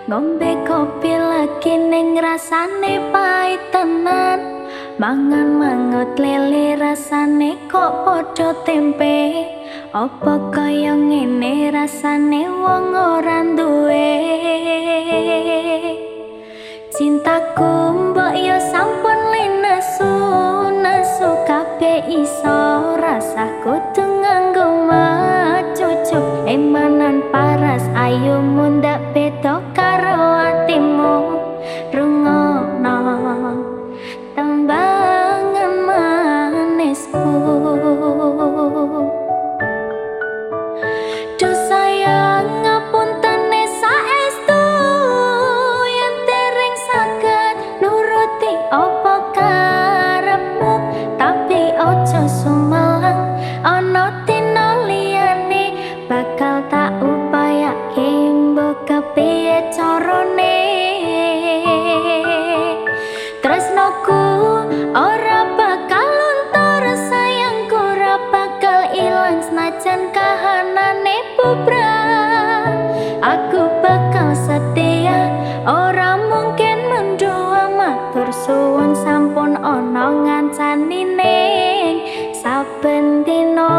Ngombe kopi lagi ning rasane pahit tenan. Mangan mangut lele rasane kok padha tempe. Apa kaya ngene rasane wong ora duwe. Cintaku mbok yo sampun linesu, nesu kabeh iso rasa kudu nganggo macucuk. Emanan paras ayu mundak beda karo atimu. Rungokno tembangan manisku. Duh sayang ngapuntene saestu yen dereng saged nuruti apa karepmu, tapi ojo sumelang ana dina liyane bakal tak upayake mbok kepiye carane. Tresnoku ora bakal luntur, sayangku ora bakal ilang senajan kahanane bubrah. Aku bakal setia, ora mungkin mendua. Matur suwun sampun ana ngancani ning saben dina.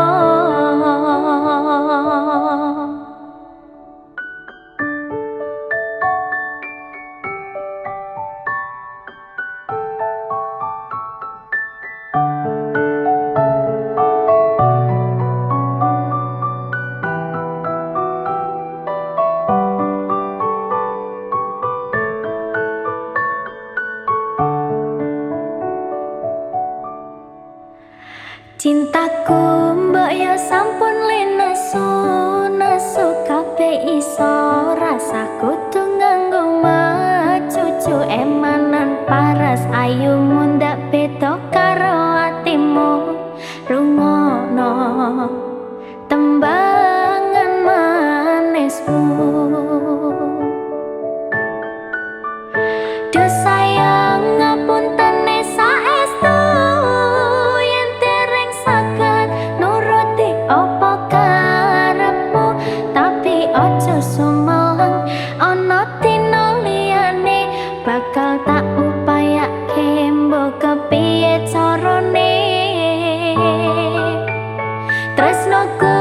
Cintaku mbok yo sampun linesu, nesu kabeh iso rasa kudu nganggo macucu. Emanan paras ayu mundak beda karo atimu. Rungokno tembangan manismu. Duh sayang ngapuntene saestu yen dereng saged nuruti apa karepmu, tapi ojo sumelang ana dina liyane bakal tak upayake mbok kepiye carane. Tresnoku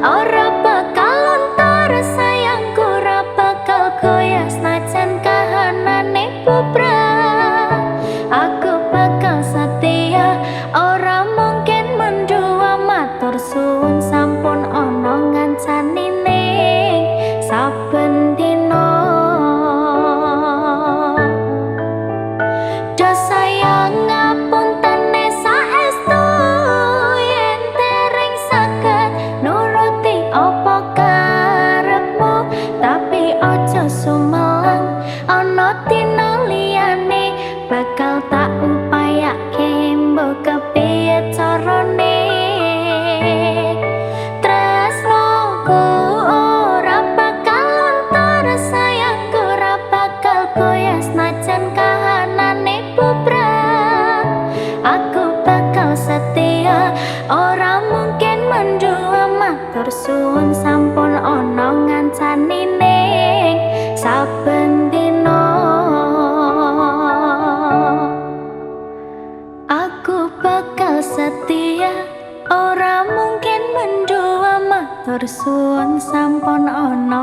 ora bakal luntur, sayangku ora bakal goyah senajan kahanane bubrah. Aku bakal setia, ora mungkin mendua. Matur suwun sampun ana ngancani ning saben dina. Duh sayang ngapuntene saestu yen dereng saged nuruti apa karepmu, tapi ojo sumelang ana dina liyane bakal tak upayake mbok kepiye carane. Tresnoku ora bakal luntur, sayangku ora bakal goyah senajan kahanane bubrah. Aku bakal setia, ora mungkin mendua. Matur suwun sampun ana ngancani ning saben dina. Aku bakal setia, ora mungkin mendua. Matur suwun sampun ana